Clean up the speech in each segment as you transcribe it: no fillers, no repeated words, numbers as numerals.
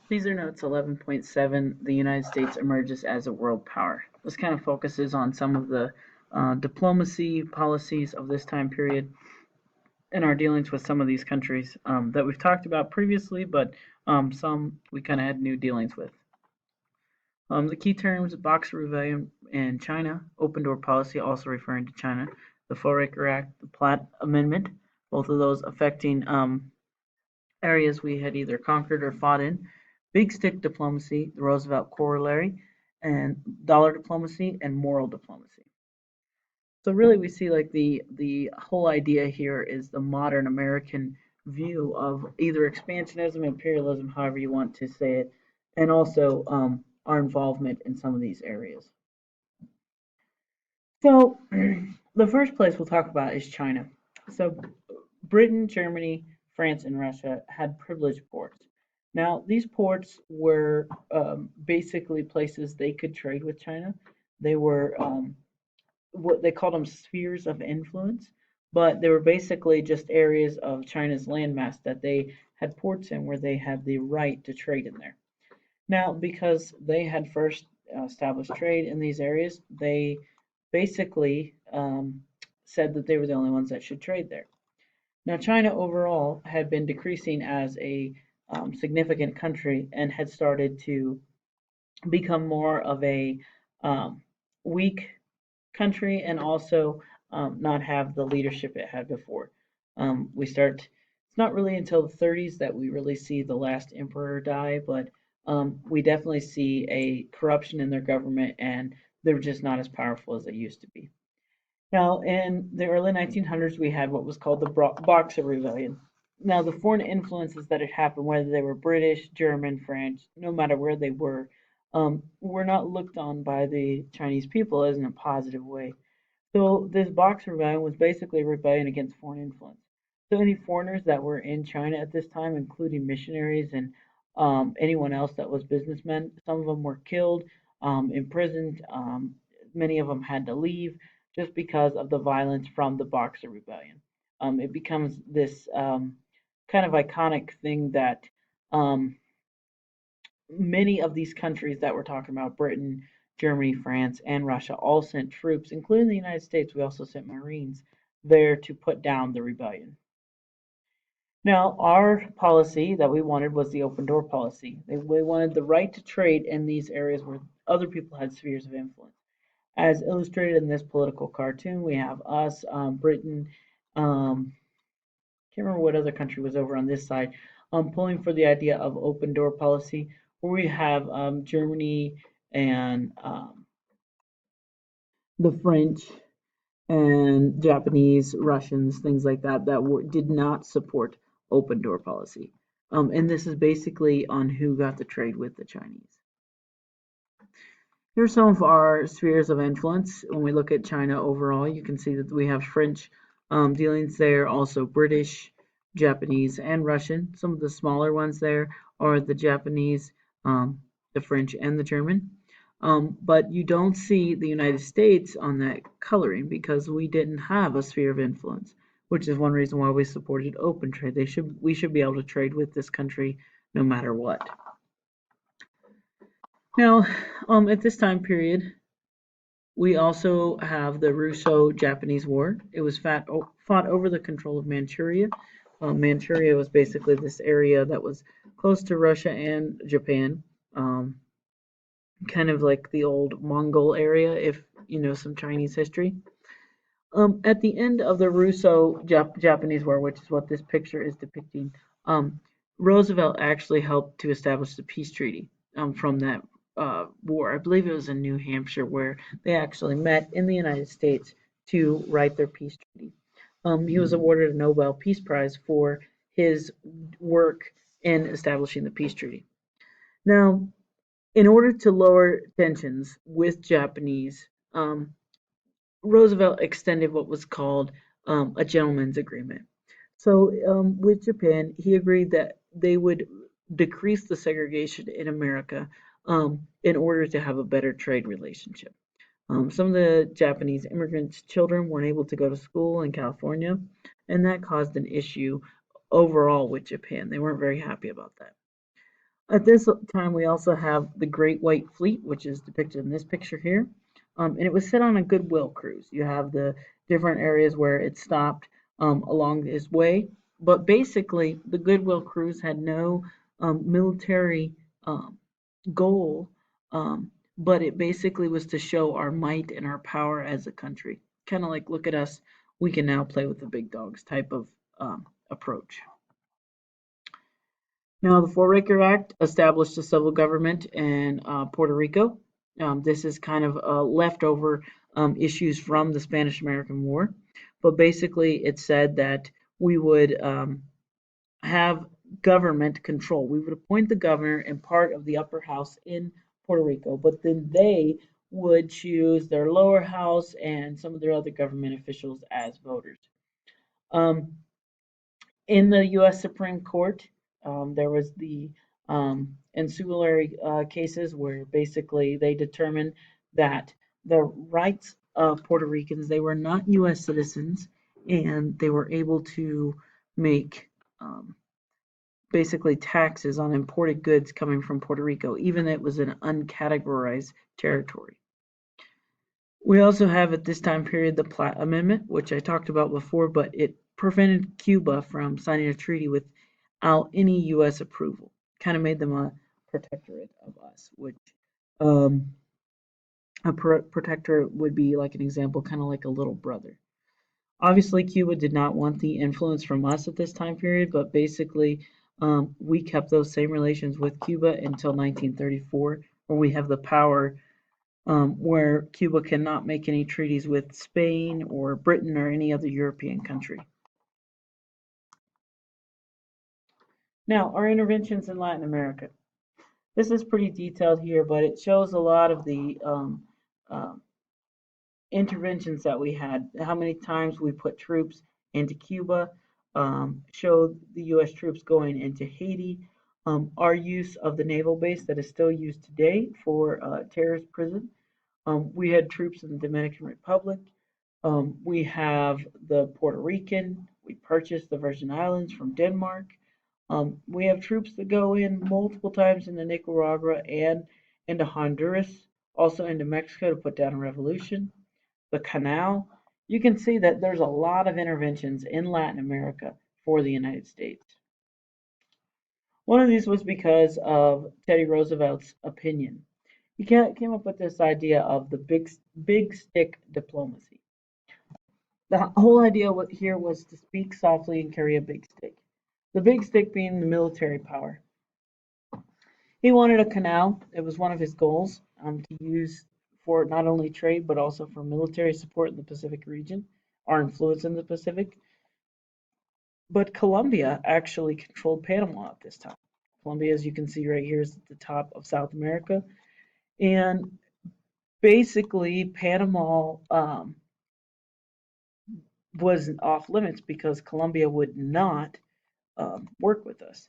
Caesar notes 11.7, the United States emerges as a world power. This kind of focuses on some of the diplomacy policies of this time period in our dealings with some of these countries that we've talked about previously, but some we kind of had new dealings with. The key terms: Boxer Rebellion in China, open door policy, also referring to China, the Foraker Act, the Platt Amendment, both of those affecting areas we had either conquered or fought in, big stick diplomacy, the Roosevelt corollary, and dollar diplomacy and moral diplomacy. So really, we see like the whole idea here is the modern American view of either expansionism, imperialism, however you want to say it, and also our involvement in some of these areas. So the first place we'll talk about is China. So Britain, Germany, France, and Russia had privileged ports. Now, these ports were basically places they could trade with China. They were what they called them spheres of influence, but they were basically just areas of China's landmass that they had ports in where they had the right to trade in there. Now, because they had first established trade in these areas, they basically said that they were the only ones that should trade there. Now, China overall had been decreasing as a significant country and had started to become more of a weak country and also not have the leadership it had before. It's not really until the 30s that we really see the last emperor die, but we definitely see a corruption in their government and they're just not as powerful as they used to be. Now, in the early 1900s, we had what was called the Boxer Rebellion. Now, the foreign influences that had happened, whether they were British, German, French, no matter where they were not looked on by the Chinese people as in a positive way. So, this Boxer Rebellion was basically a rebellion against foreign influence. So, any foreigners that were in China at this time, including missionaries and anyone else that was businessmen, some of them were killed, imprisoned, many of them had to leave just because of the violence from the Boxer Rebellion. It becomes this kind of iconic thing that um, many of these countries that we're talking about, Britain, Germany, France, and Russia, all sent troops, including the United States. We also sent Marines there to put down the rebellion. Now, our policy that we wanted was the open door policy. We wanted the right to trade in these areas where other people had spheres of influence. As illustrated in this political cartoon, we have us, Britain, can't remember what other country was over on this side, pulling for the idea of open door policy, where we have Germany and the French and Japanese, Russians, things like that, did not support open door policy. And this is basically on who got to trade with the Chinese. Here's some of our spheres of influence. When we look at China overall, you can see that we have French dealings there, also British, Japanese, and Russian. Some of the smaller ones there are the Japanese, the French, and the German. But you don't see the United States on that coloring because we didn't have a sphere of influence, which is one reason why we supported open trade. We should be able to trade with this country no matter what. Now, at this time period, we also have the Russo-Japanese War. It was fought over the control of Manchuria. Manchuria was basically this area that was close to Russia and Japan, kind of like the old Mongol area, if you know some Chinese history. At the end of the Russo-Japanese War, which is what this picture is depicting, Roosevelt actually helped to establish the peace treaty from that war. I believe it was in New Hampshire where they actually met in the United States to write their peace treaty. He was awarded a Nobel Peace Prize for his work in establishing the peace treaty. Now, in order to lower tensions with Japanese, Roosevelt extended what was called a gentleman's agreement. So, with Japan, he agreed that they would decrease the segregation in America in order to have a better trade relationship. Some of the Japanese immigrants' children weren't able to go to school in California, and that caused an issue overall with Japan. They weren't very happy about that. At this time, we also have the Great White Fleet, which is depicted in this picture here. And it was set on a goodwill cruise. You have the different areas where it stopped along its way. But basically, the goodwill cruise had no military um, goal, but it basically was to show our might and our power as a country. Kind of like, look at us, we can now play with the big dogs type of approach. Now, the Four-Acre Act established a civil government in Puerto Rico. This is kind of leftover issues from the Spanish-American War, but basically it said that we would have government control. We would appoint the governor and part of the upper house in Puerto Rico, but then they would choose their lower house and some of their other government officials as voters. Um, in the U.S. Supreme Court, there was the ancillary cases where basically they determined that the rights of Puerto Ricans, they were not U.S. citizens, and they were able to make basically taxes on imported goods coming from Puerto Rico, even though it was an uncategorized territory. We also have at this time period the Platt Amendment, which I talked about before, but it prevented Cuba from signing a treaty without any U.S. approval. Kind of made them a protectorate of us, which um, a protectorate would be like an example, kind of like a little brother. Obviously, Cuba did not want the influence from us at this time period, but basically, we kept those same relations with Cuba until 1934, where we have the power where Cuba cannot make any treaties with Spain or Britain or any other European country. Now, our interventions in Latin America. This is pretty detailed here, but it shows a lot of the uh, interventions that we had, how many times we put troops into Cuba, showed the U.S. troops going into Haiti, our use of the naval base that is still used today for terrorist prison. We had troops in the Dominican Republic. We have the Puerto Rican. We purchased the Virgin Islands from Denmark. We have troops that go in multiple times into Nicaragua and into Honduras, also into Mexico to put down a revolution. The Canal. You can see that there's a lot of interventions in Latin America for the United States. One of these was because of Teddy Roosevelt's opinion. He came up with this idea of the big stick diplomacy. The whole idea here was to speak softly and carry a big stick. The big stick being the military power. He wanted a canal. It was one of his goals to use for not only trade but also for military support in the Pacific region, our influence in the Pacific. But Colombia actually controlled Panama at this time. Colombia, as you can see right here, is at the top of South America. And basically, Panama was off limits because Colombia would not work with us.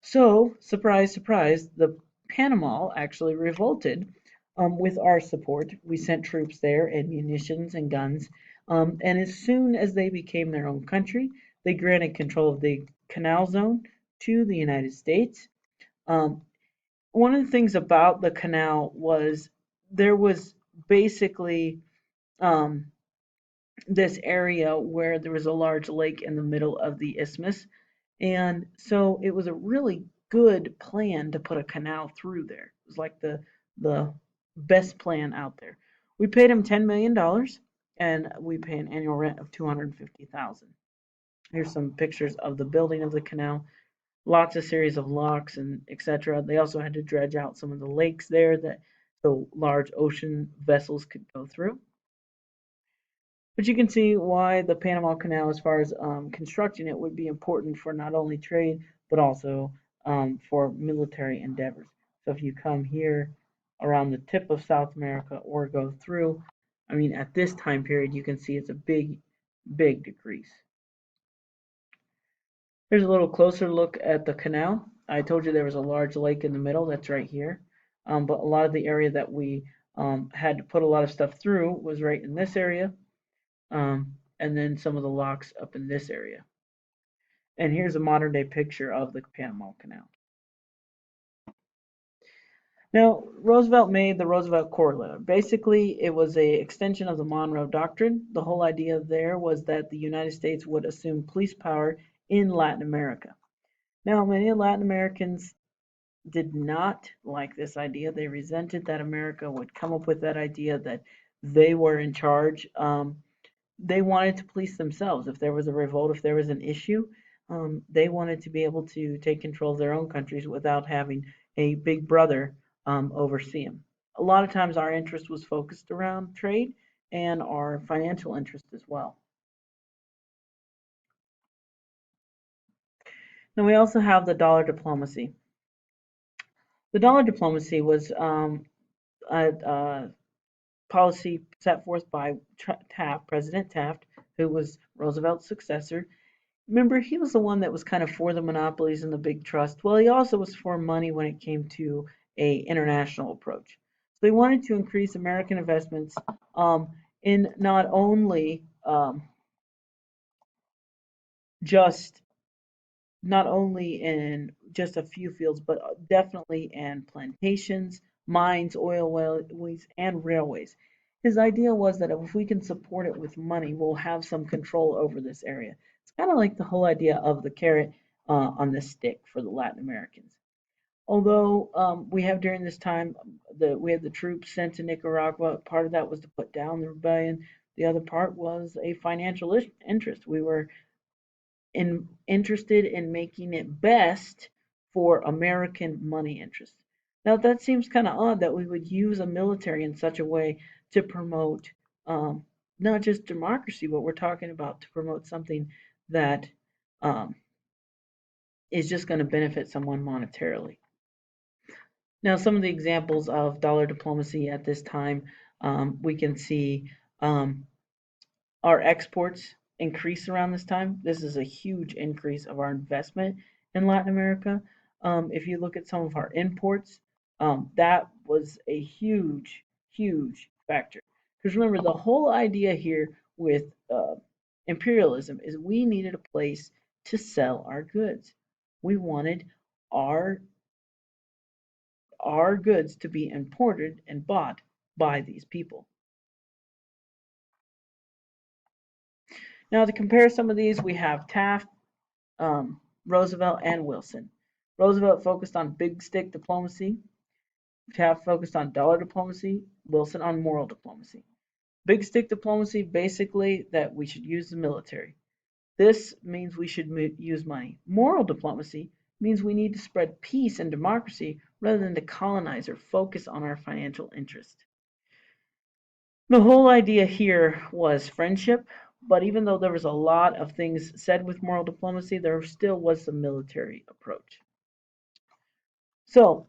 So, surprise, surprise, the Panama actually revolted with our support. We sent troops there and munitions and guns. And as soon as they became their own country, they granted control of the Canal Zone to the United States. Um, One of the things about the canal was there was basically um, this area where there was a large lake in the middle of the isthmus. And so it was a really good plan to put a canal through there. It was like the best plan out there. We paid him $10 million and we pay an annual rent of 250,000. Here's some pictures of the building of the canal. Lots of series of locks and etc. They also had to dredge out some of the lakes there that so large ocean vessels could go through. But you can see why the Panama Canal, as far as constructing it, would be important for not only trade but also for military endeavors. So if you come here around the tip of South America or go through, I mean, at this time period, you can see it's a big decrease. Here's a little closer look at the canal. I told you there was a large lake in the middle. That's right here. But a lot of the area that we had to put a lot of stuff through was right in this area. And then some of the locks up in this area. And here's a modern day picture of the Panama Canal. Now, Roosevelt made the Roosevelt Corollary. Basically, it was a extension of the Monroe Doctrine. The whole idea there was that the United States would assume police power in Latin America. Now, many Latin Americans did not like this idea. They resented that America would come up with that idea that they were in charge. They wanted to police themselves. If there was a revolt, if there was an issue, they wanted to be able to take control of their own countries without having a big brother oversee them. A lot of times our interest was focused around trade and our financial interest as well. Now we also have the dollar diplomacy. The dollar diplomacy was a policy set forth by Taft, President Taft, who was Roosevelt's successor. Remember, he was the one that was kind of for the monopolies and the big trust. Well, he also was for money when it came to a international approach. So he wanted to increase American investments in not only just not only in just a few fields, but definitely in plantations, mines, oil wells, and railways. His idea was that if we can support it with money, we'll have some control over this area. It's kind of like the whole idea of the carrot on the stick for the Latin Americans. Although we have during this time, we had the troops sent to Nicaragua. Part of that was to put down the rebellion. The other part was a financial interest. We were interested in making it best for American money interests. Now, that seems kind of odd that we would use a military in such a way to promote not just democracy, but we're talking about to promote something that um, is just going to benefit someone monetarily. Now, some of the examples of dollar diplomacy at this time, we can see um, our exports increase around this time. This is a huge increase of our investment in Latin America. If you look at some of our imports, that was a huge, huge factor. Because remember, the whole idea here with imperialism is we needed a place to sell our goods. We wanted our our goods to be imported and bought by these people. Now, to compare some of these, we have Taft, Roosevelt, and Wilson. Roosevelt focused on big stick diplomacy. Taft focused on dollar diplomacy. Wilson on moral diplomacy. Big stick diplomacy, basically, that we should use the military. This means we should use money. Moral diplomacy means we need to spread peace and democracy rather than to colonize or focus on our financial interest. The whole idea here was friendship, but even though there was a lot of things said with moral diplomacy, there still was the military approach. So,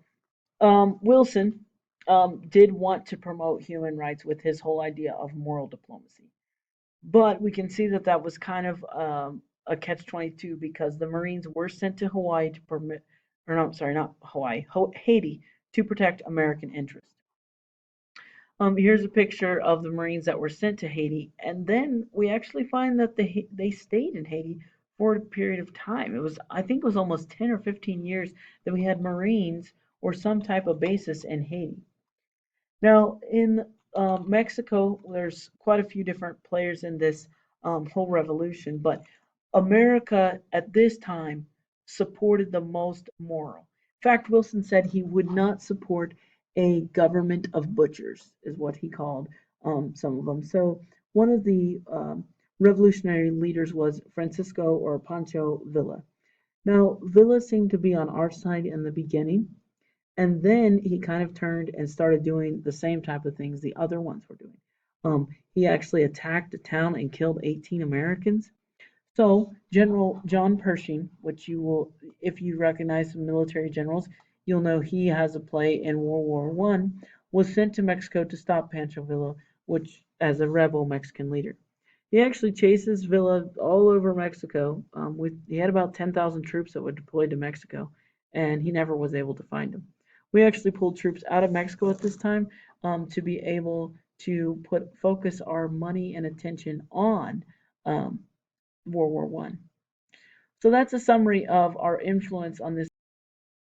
Wilson did want to promote human rights with his whole idea of moral diplomacy. But we can see that that was kind of a catch-22 because the Marines were sent to Hawaii to permit, or no, sorry, not Hawaii, Haiti to protect American interests. Here's a picture of the Marines that were sent to Haiti, and then we actually find that they stayed in Haiti for a period of time. It was, I think, it was almost 10 or 15 years that we had Marines or some type of basis in Haiti. Now, in Mexico, there's quite a few different players in this whole revolution, but America at this time supported the most moral. In fact, Wilson said he would not support a government of butchers, is what he called some of them. So, one of the revolutionary leaders was Francisco or Pancho Villa. Now, Villa seemed to be on our side in the beginning, and then he kind of turned and started doing the same type of things the other ones were doing. He actually attacked a town and killed 18 Americans. So General John Pershing, which you will, if you recognize some military generals, you'll know he has a play in World War One, was sent to Mexico to stop Pancho Villa, which as a rebel Mexican leader. He actually chases Villa all over Mexico. He had about 10,000 troops that were deployed to Mexico, and he never was able to find them. We actually pulled troops out of Mexico at this time to be able to focus our money and attention on um, World War One. So that's a summary of our influence on this